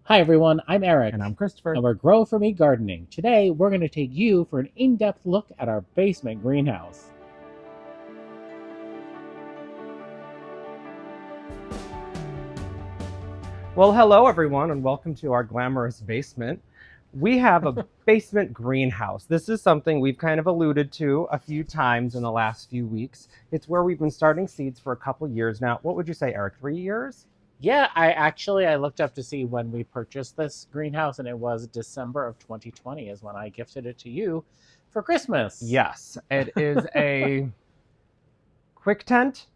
Hi everyone, I'm Eric, And I'm Christopher. and we're Grow For Me Gardening. Today, we're going to take you for an in-depth look at our basement greenhouse. Well, hello everyone, and welcome to our glamorous basement. We have a basement greenhouse. This is something we've kind of alluded to a few times in the last few weeks. It's where we've been starting seeds for a couple years now. What would you say, Eric? 3 years? Yeah, I looked up to see when we purchased this greenhouse, and it was December of 2020 is when I gifted it to you for Christmas. Yes, it is a Quictent,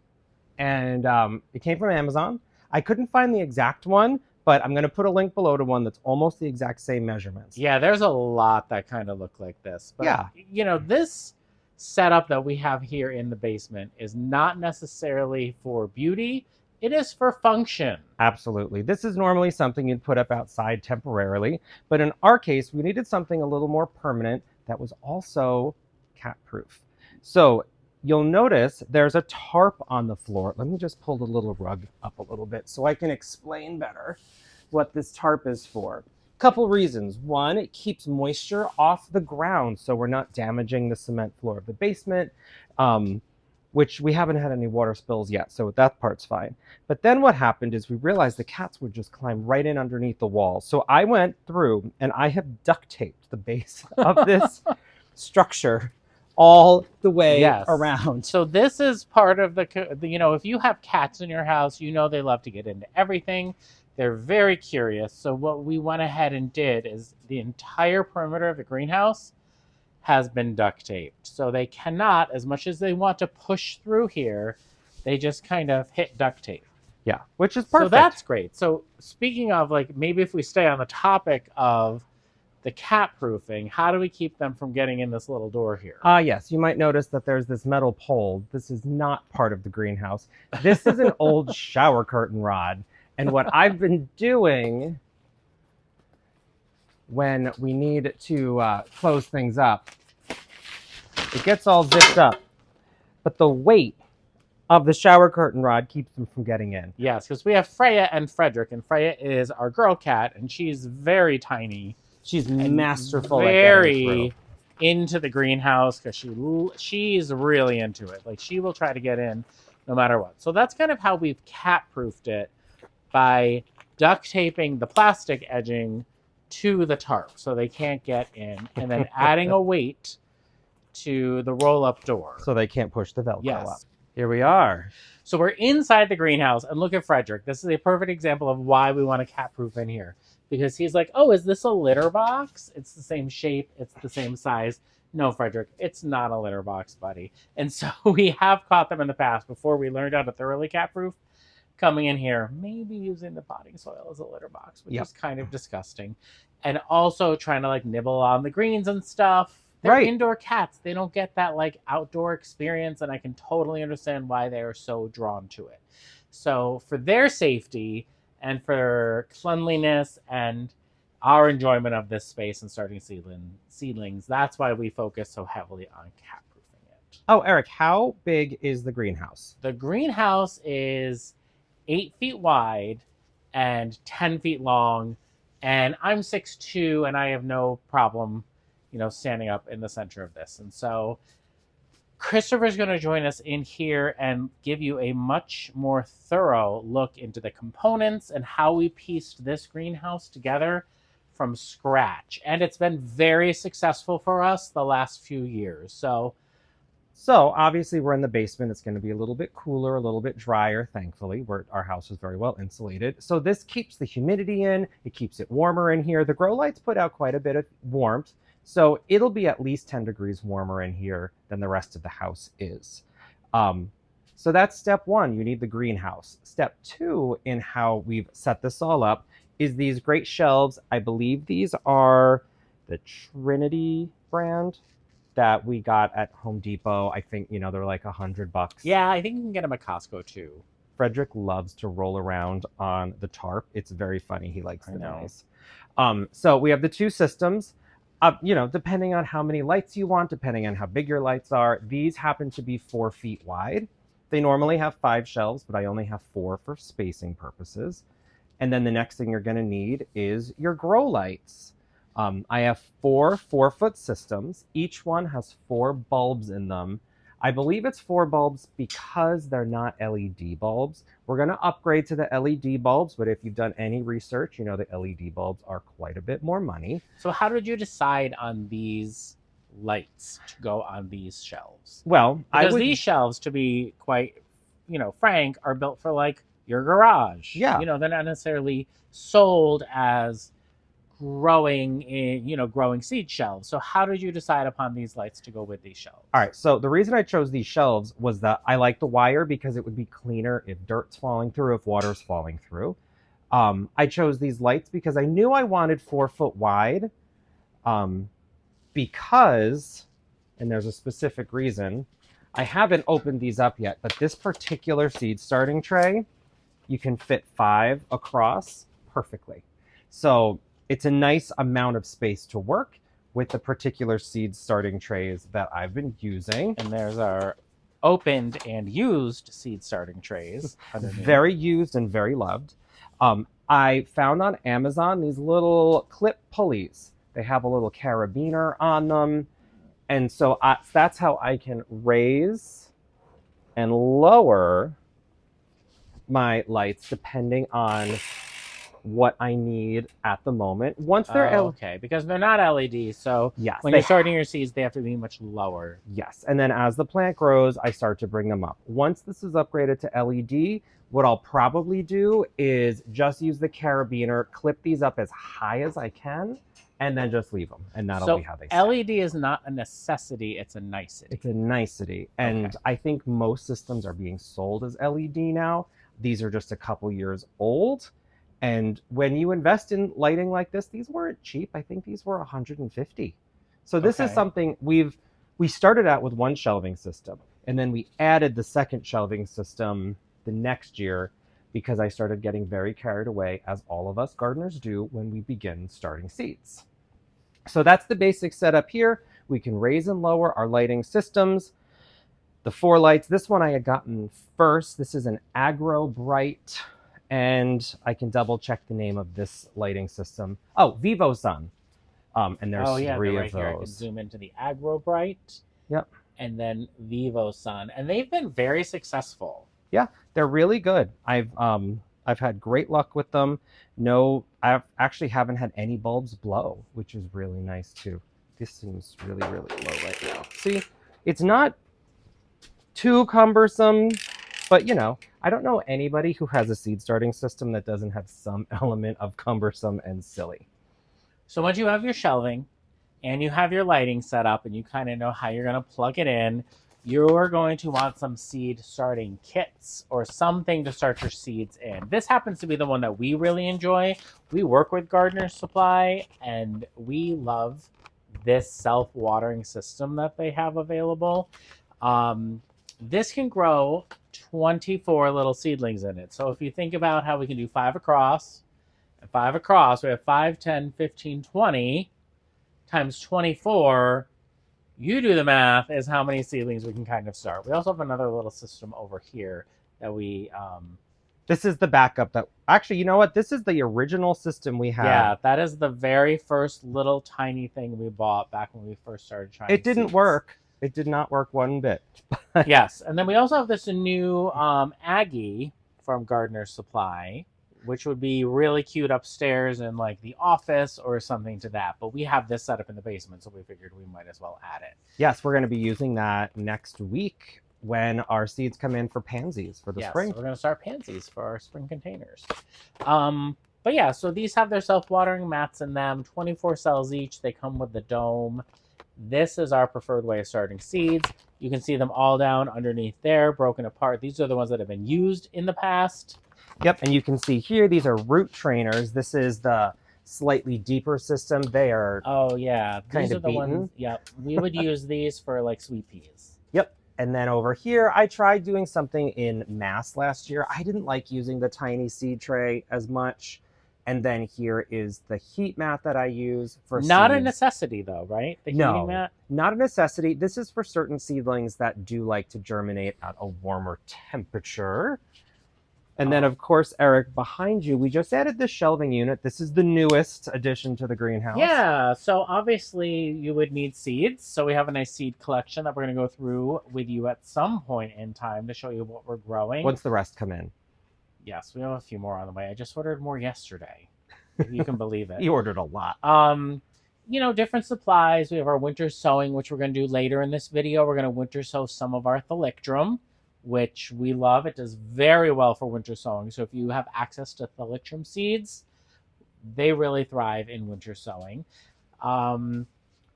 and it came from Amazon. I couldn't find the exact one, but I'm going to put a link below to one that's almost the exact same measurements. Yeah, there's a lot that kind of look like this. But, Yeah. This setup that we have here in the basement is not necessarily for beauty, it is for function. Absolutely. This is normally something you'd put up outside temporarily, but in our case, we needed something a little more permanent that was also cat-proof. So you'll notice there's a tarp on the floor. Let me just pull the little rug up a little bit so I can explain better what this tarp is for. Couple reasons. One, it keeps moisture off the ground so we're not damaging the cement floor of the basement. Which we haven't had any water spills yet, so that part's fine. But then what happened is we realized the cats would just climb right in underneath the walls. So I went through and I have duct taped the base of this structure all the way around. So this is part of if you have cats in your house, they love to get into everything. They're very curious. So what we went ahead and did is the entire perimeter of the greenhouse has been duct taped. So they cannot, as much as they want to push through here, they just kind of hit duct tape. Yeah, which is perfect. So that's great. So speaking of maybe if we stay on the topic of the cat proofing, how do we keep them from getting in this little door here? Yes, you might notice that there's this metal pole. This is not part of the greenhouse. This is an old shower curtain rod. And what I've been doing when we need to close things up, it gets all zipped up, but the weight of the shower curtain rod keeps them from getting in. Yes, because we have Freya and Frederick, and Freya is our girl cat, and she's very tiny. She's masterful very into the greenhouse because she's really into it. Like, she will try to get in no matter what. So that's kind of how we've cat-proofed it, by duct taping the plastic edging to the tarp so they can't get in, and then adding a weight to the roll-up door so they can't push the Velcro up. Yes. Here we are. So we're inside the greenhouse, and look at Frederick. This is a perfect example of why we want to cat-proof in here, because he's like, oh, is this a litter box? It's the same shape, it's the same size. No, Frederick, it's not a litter box, buddy. And so we have caught them in the past before we learned how to thoroughly cat-proof, coming in here, maybe using the potting soil as a litter box, which is kind of disgusting. And also trying to nibble on the greens and stuff. They're indoor cats. They don't get that outdoor experience, and I can totally understand why they are so drawn to it. So for their safety and for cleanliness and our enjoyment of this space and starting seedlings, that's why we focus so heavily on cat-proofing it. Oh, Eric, how big is the greenhouse? The greenhouse is 8 feet wide and 10 feet long, and I'm 6'2", and I have no problem, standing up in the center of this. And so Christopher's going to join us in here and give you a much more thorough look into the components and how we pieced this greenhouse together from scratch. And it's been very successful for us the last few years. So obviously we're in the basement. It's going to be a little bit cooler, a little bit drier, thankfully. Our house is very well insulated. So this keeps the humidity in. It keeps it warmer in here. The grow lights put out quite a bit of warmth. So it'll be at least 10 degrees warmer in here than the rest of the house is. So that's step one. You need the greenhouse. Step two in how we've set this all up is these great shelves. I believe these are the Trinity brand that we got at Home Depot. I think, they're like $100. Yeah, I think you can get them at Costco too. Frederick loves to roll around on the tarp. It's very funny. He likes the noise. So we have the two systems. Depending on how many lights you want, depending on how big your lights are, these happen to be 4 feet wide. They normally have 5 shelves, but I only have 4 for spacing purposes. And then the next thing you're going to need is your grow lights. I have 4 4-foot systems. Each one has 4 bulbs in them. I believe it's 4 bulbs because they're not LED bulbs. We're going to upgrade to the LED bulbs, but if you've done any research, you know the LED bulbs are quite a bit more money. So how did you decide on these lights to go on these shelves? Well, because these shelves, to be quite, frank, are built for like your garage. Yeah. They're not necessarily sold as growing seed shelves. So how did you decide upon these lights to go with these shelves? All right, so the reason I chose these shelves was that I like the wire because it would be cleaner if dirt's falling through, if water's falling through. I chose these lights because I knew I wanted 4 foot wide because, and there's a specific reason, I haven't opened these up yet, but this particular seed starting tray, you can fit 5 across perfectly. So it's a nice amount of space to work with the particular seed starting trays that I've been using. And there's our opened and used seed starting trays underneath. Very used and very loved. I found on Amazon these little clip pulleys. They have a little carabiner on them. And so that's how I can raise and lower my lights depending on what I need at the moment. Once they're okay, because they're not LED, so yes, when you're starting your seeds, they have to be much lower. Yes, and then as the plant grows, I start to bring them up. Once this is upgraded to LED, what I'll probably do is just use the carabiner, clip these up as high as I can, and then just leave them, and that'll be how they stay. LED is not a necessity, it's a nicety. It's a nicety, and okay. I think most systems are being sold as LED now. These are just a couple years old. And when you invest in lighting like this, these weren't cheap. I think these were $150. So this is something we started out with one shelving system, and then we added the second shelving system the next year because I started getting very carried away, as all of us gardeners do when we begin starting seeds. So that's the basic setup here. We can raise and lower our lighting systems. The 4 lights, this one I had gotten first. This is an Agro Bright. And I can double check the name of this lighting system. Oh, VIVOSUN. And there's 3 of those. Here. I can zoom into the Agro Bright. Yep. And then VIVOSUN. And they've been very successful. Yeah, they're really good. I've had great luck with them. No, I actually haven't had any bulbs blow, which is really nice too. This seems really, really low right now. See, it's not too cumbersome. But, I don't know anybody who has a seed starting system that doesn't have some element of cumbersome and silly. So once you have your shelving and you have your lighting set up and you kind of know how you're going to plug it in, you're going to want some seed starting kits or something to start your seeds in. This happens to be the one that we really enjoy. We work with Gardener Supply and we love this self-watering system that they have available. This can grow 24 little seedlings in it. So if you think about how we can do 5 across and 5 across, we have 5, 10, 15, 20 times 24. You do the math is how many seedlings we can kind of start. We also have another little system over here that we... This is the backup that... Actually, you know what? This is the original system we had. Yeah, that is the very first little tiny thing we bought back when we first started trying It didn't work. It did not work one bit. Yes, and then we also have this new Aggie from Gardener Supply, which would be really cute upstairs in like the office or something to that. But we have this set up in the basement, so we figured we might as well add it. Yes, we're going to be using that next week when our seeds come in for pansies for the spring. Yes, we're going to start pansies for our spring containers. But yeah, so these have their self-watering mats in them, 24 cells each. They come with the dome. This is our preferred way of starting seeds. You can see them all down underneath there, broken apart. These are the ones that have been used in the past. Yep, and you can see here, these are root trainers. This is the slightly deeper system. They are these are the ones. Yep, we would use these for like sweet peas. Yep, and then over here, I tried doing something in mass last year. I didn't like using the tiny seed tray as much. And then here is the heat mat that I use for Not seeds. a necessity though, right? The heating mat? Not a necessity. This is for certain seedlings that do like to germinate at a warmer temperature. And then, of course, Eric, behind you, we just added the shelving unit. This is the newest addition to the greenhouse. Yeah, so obviously you would need seeds. So we have a nice seed collection that we're going to go through with you at some point in time to show you what we're growing. Once the rest come in. Yes, we have a few more on the way. I just ordered more yesterday. If you can believe it. You ordered a lot. You know, different supplies. We have our winter sowing, which we're going to do later in this video. We're going to winter sow some of our thalictrum, which we love. It does very well for winter sowing. So if you have access to thalictrum seeds, they really thrive in winter sowing.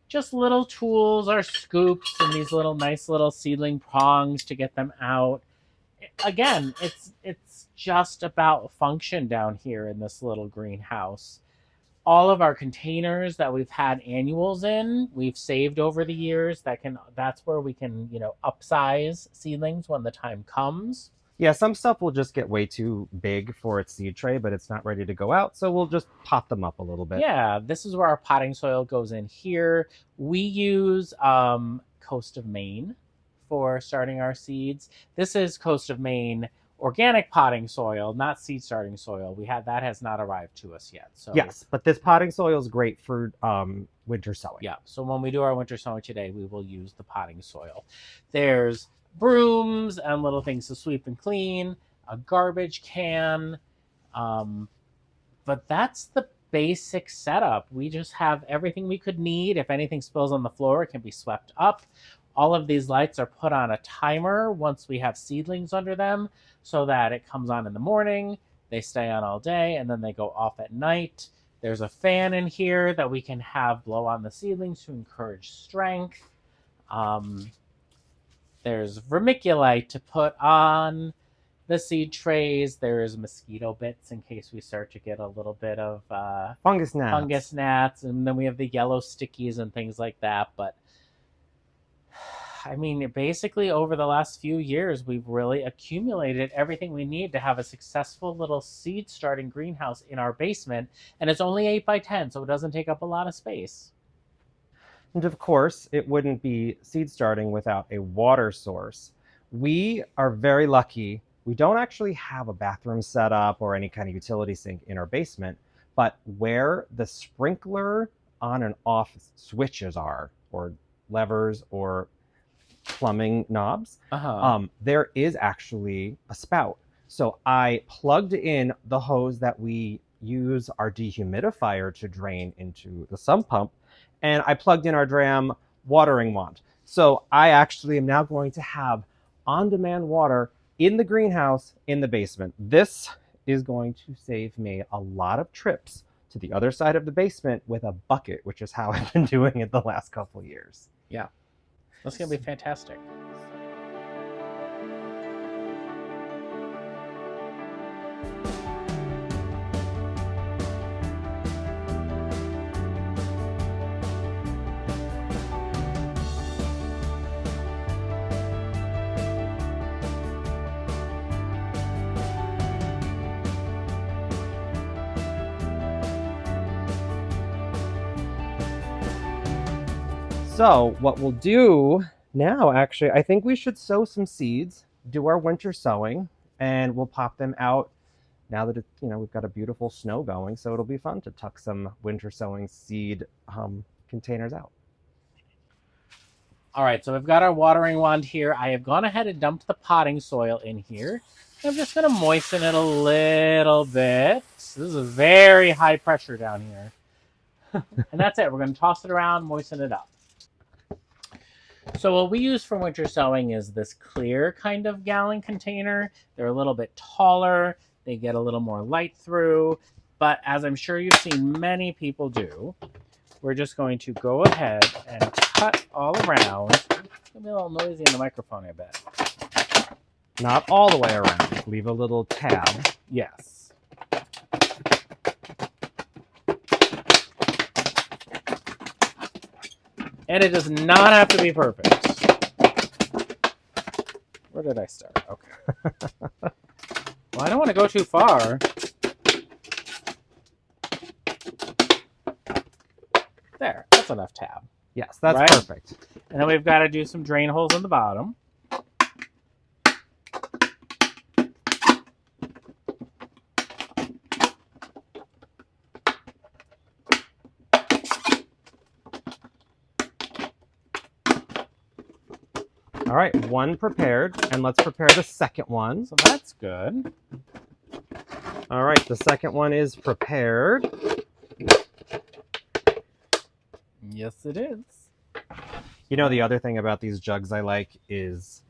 Just little tools, our scoops and these little nice little seedling prongs to get them out. Again, it's just about function down here in this little greenhouse. All of our containers that we've had annuals in, we've saved over the years. That's where we can, you know, upsize seedlings when the time comes. Yeah, some stuff will just get way too big for its seed tray, but it's not ready to go out, so we'll just pot them up a little bit. Yeah, this is where our potting soil goes in here. We use Coast of Maine for starting our seeds. This is Coast of Maine organic potting soil, not seed starting soil. That has not arrived to us yet. So yes, but this potting soil is great for winter sowing. Yeah, so when we do our winter sowing today, we will use the potting soil. There's brooms and little things to sweep and clean, a garbage can, but that's the basic setup. We just have everything we could need. If anything spills on the floor, it can be swept up. All of these lights are put on a timer once we have seedlings under them so that it comes on in the morning, they stay on all day, and then they go off at night. There's a fan in here that we can have blow on the seedlings to encourage strength. There's vermiculite to put on the seed trays. There's mosquito bits in case we start to get a little bit of fungus gnats. And then we have the yellow stickies and things like that. But I mean, basically over the last few years, we've really accumulated everything we need to have a successful little seed starting greenhouse in our basement. And it's only 8 by 10, so it doesn't take up a lot of space. And of course, it wouldn't be seed starting without a water source. We are very lucky. We don't actually have a bathroom set up or any kind of utility sink in our basement, but where the sprinkler on and off switches are, or levers, or plumbing knobs, there is actually a spout. So I plugged in the hose that we use our dehumidifier to drain into the sump pump, and I plugged in our dram watering wand. So I actually am now going to have on-demand water in the greenhouse in the basement. This is going to save me a lot of trips to the other side of the basement with a bucket, which is how I've been doing it the last couple of years. Yeah, that's going to be fantastic. So what we'll do now, actually, I think we should sow some seeds, do our winter sowing, and we'll pop them out now that we've got a beautiful snow going. So it'll be fun to tuck some winter sowing seed containers out. All right, so we've got our watering wand here. I have gone ahead and dumped the potting soil in here. I'm just going to moisten it a little bit. This is very high pressure down here. And that's it. We're going to toss it around, moisten it up. So what we use for winter sowing is this clear kind of gallon container. They're a little bit taller. They get a little more light through. But as I'm sure you've seen many people do, we're just going to go ahead and cut all around. It's going to be a little noisy in the microphone, I bet. Not all the way around. Leave a little tab. Yes. And it does not have to be perfect. Where did I start? Okay. Well, I don't want to go too far. There, that's enough tab. Yes, that's right? Perfect. And then we've got to do some drain holes in the bottom. All right, one prepared, and let's prepare the second one. So that's good. All right, the second one is prepared. Yes, it is. You know, the other thing about these jugs I like is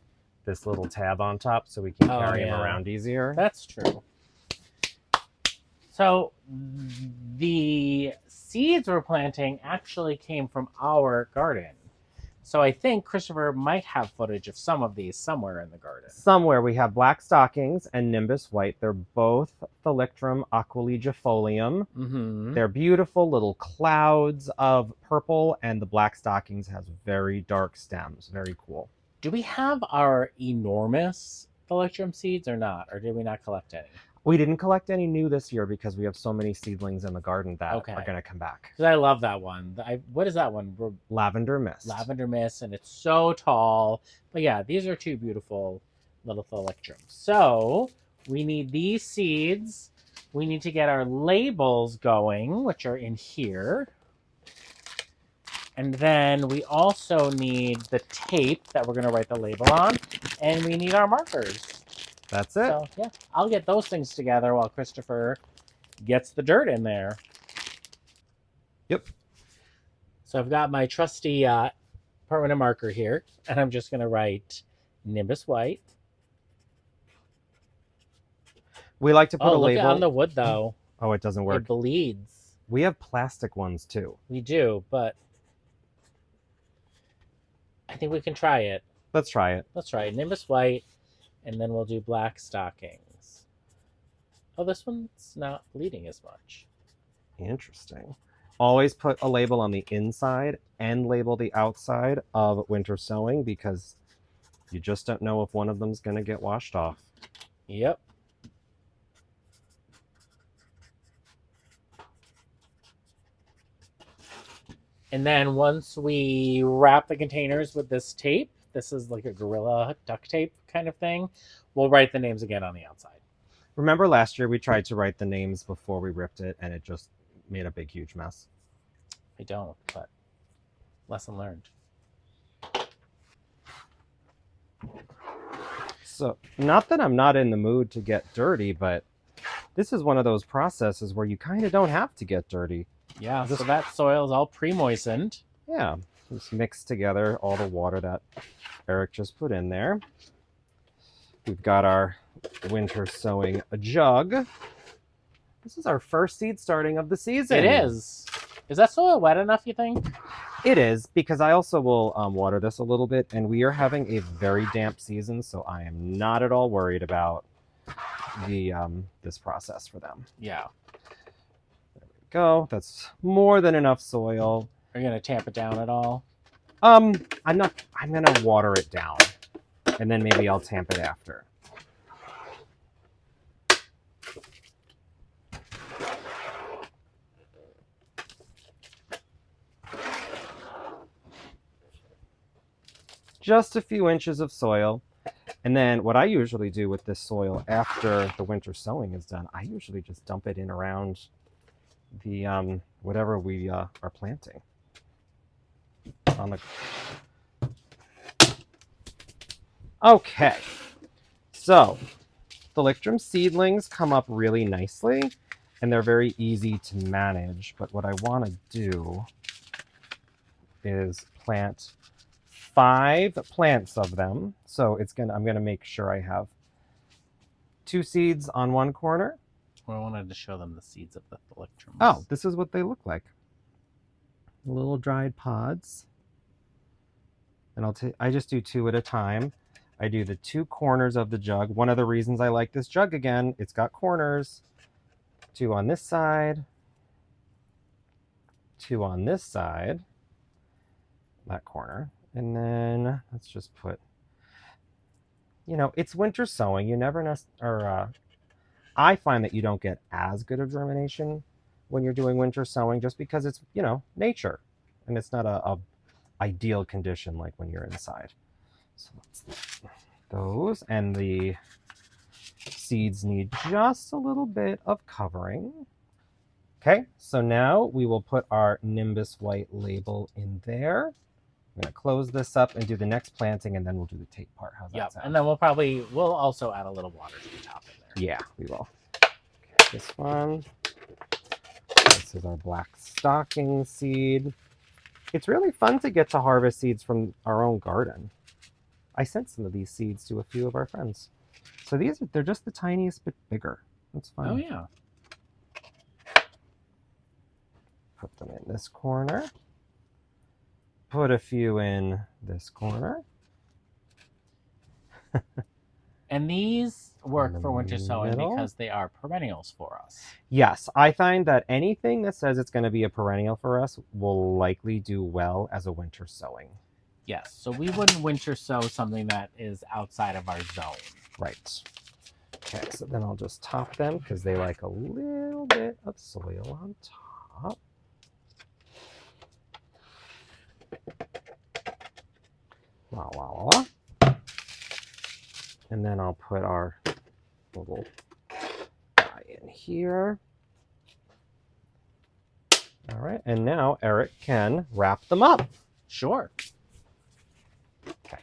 this little tab on top so we can carry them around easier. That's true. So the seeds we're planting actually came from our garden. So I think Christopher might have footage of some of these somewhere in the garden. Somewhere we have black stockings and Nimbus white. They're both Thalictrum aquilegifolium. Mm-hmm. They're beautiful little clouds of purple, and the black stockings has very dark stems. Very cool. Do we have our enormous Thalictrum seeds or not? Or did we not collect any? We didn't collect any new this year because we have so many seedlings in the garden that Okay. are going to come back. Because I love that one. What is that one? Lavender Mist. Lavender Mist, and it's so tall. But yeah, these are two beautiful little Thalictrums. So we need these seeds. We need to get our labels going, which are in here. And then we also need the tape that we're going to write the label on. And we need our markers. That's it. So, yeah, I'll get those things together while Christopher gets the dirt in there. Yep. So I've got my trusty permanent marker here, and I'm just going to write Nimbus White. We like to put a look label on the wood, though. Oh, it doesn't work. It bleeds. We have plastic ones, too. We do, but I think we can try it. Let's try it. Let's try it. Nimbus White. And then we'll do black stockings. Oh, this one's not bleeding as much. Interesting. Always put a label on the inside and label the outside of winter sowing because you just don't know if one of them's going to get washed off. Yep. And then once we wrap the containers with this tape, this is like a Gorilla duct tape kind of thing, we'll write the names again on the outside. Remember last year we tried to write the names before we ripped it and it just made a big, huge mess? I don't, but lesson learned. So, not that I'm not in the mood to get dirty, but this is one of those processes where you kind of don't have to get dirty. Yeah, so that soil is all pre-moistened. Yeah, just mix together all the water that Eric just put in there. We've got our winter sowing jug. This is our first seed starting of the season. It is. Is that soil wet enough, you think? It is, because I also will water this a little bit, and we are having a very damp season, so I am not at all worried about the this process for them. Yeah. There we go. That's more than enough soil. Are you gonna tamp it down at all? I'm gonna water it down, and then maybe I'll tamp it after. Just a few inches of soil. And then what I usually do with this soil after the winter sowing is done, I usually just dump it in around the whatever we are planting. On the Okay, so Thalictrum seedlings come up really nicely and they're very easy to manage, but what I want to do is plant 5 plants of them. So I'm gonna make sure I have 2 seeds on one corner. Well, I wanted to show them the seeds of the Thalictrums. Oh, this is what they look like. Little dried pods. And I just do 2 at a time. I do the 2 corners of the jug. One of the reasons I like this jug again, it's got corners. 2 on this side. 2 on this side. That corner. And then let's just put, it's winter sowing. You never I find that you don't get as good of germination when you're doing winter sowing just because it's, nature. And it's not a ideal condition like when you're inside. So those, and the seeds need just a little bit of covering. Okay, so now we will put our Nimbus White label in there. I'm going to close this up and do the next planting, and then we'll do the tape part. How's that Yep. sound? And then we'll also add a little water to the top in there. Yeah, we will. Okay, this one. This is our black stocking seed. It's really fun to get to harvest seeds from our own garden. I sent some of these seeds to a few of our friends. So they're just the tiniest bit bigger. That's fun. Oh, yeah. Put them in this corner. Put a few in this corner. And these work In for the winter sowing middle. because they are perennials for us. Yes, I find that anything that says it's going to be a perennial for us will likely do well as a winter sowing. Yes. So we wouldn't winter sow something that is outside of our zone. Right. Okay, so then I'll just top them because they like a little bit of soil on top. La, la, la, la. And then I'll put our little guy in here. All right, and now Eric can wrap them up. Sure. Okay.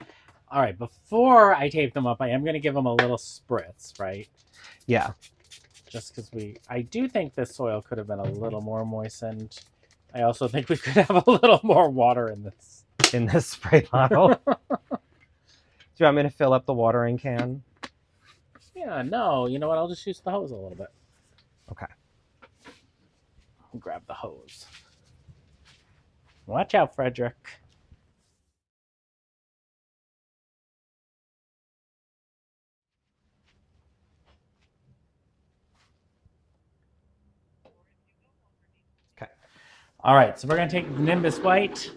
All right. Before I tape them up, I am going to give them a little spritz, right? Yeah. Just because I do think this soil could have been a little more moistened. I also think we could have a little more water in this. In this spray bottle. Do you want me to fill up the watering can? Yeah, no. You know what? I'll just use the hose a little bit. Okay. I'll grab the hose. Watch out, Frederick. Okay. All right, so we're going to take the Nimbus White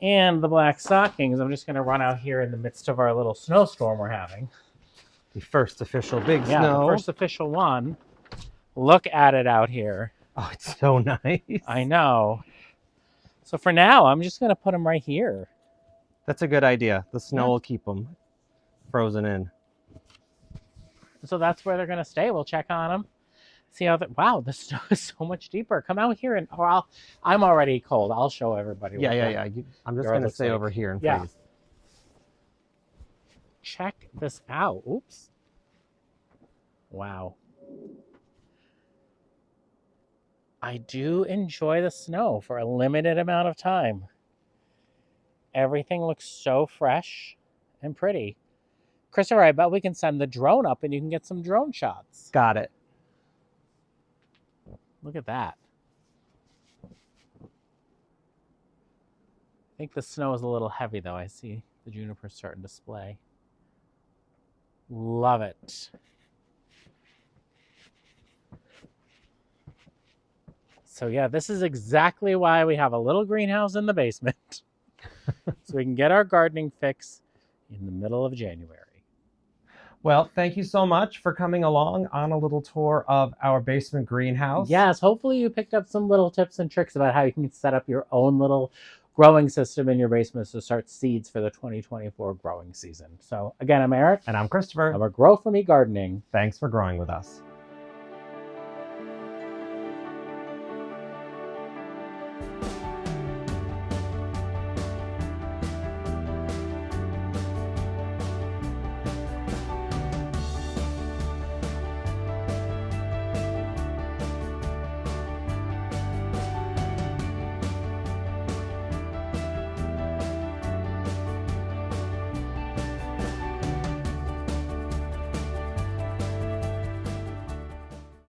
and the black stockings. I'm just going to run out here in the midst of our little snowstorm we're having. The first official big Yeah, snow. the first official one. Look at it out here. Oh, it's so nice. I know. So for now, I'm just going to put them right here. That's a good idea. The snow Yeah. will keep them frozen in. So that's where they're going to stay. We'll check on them. See how wow, the snow is so much deeper. Come out here and I'm already cold. I'll show everybody. Yeah. I'm just going to looks stay like. over here and Yeah. freeze. Check this out. Oops. Wow. I do enjoy the snow for a limited amount of time. Everything looks so fresh and pretty. Christopher, I bet we can send the drone up and you can get some drone shots. Got it. Look at that. I think the snow is a little heavy, though. I see the juniper starting to splay. Love it. So yeah, this is exactly why we have a little greenhouse in the basement. So we can get our gardening fix in the middle of January. Well, thank you so much for coming along on a little tour of our basement greenhouse. Yes, hopefully you picked up some little tips and tricks about how you can set up your own little growing system in your basement to start seeds for the 2024 growing season. So again, I'm Eric. And I'm Christopher. And we're Grow For Me Gardening. Thanks for growing with us.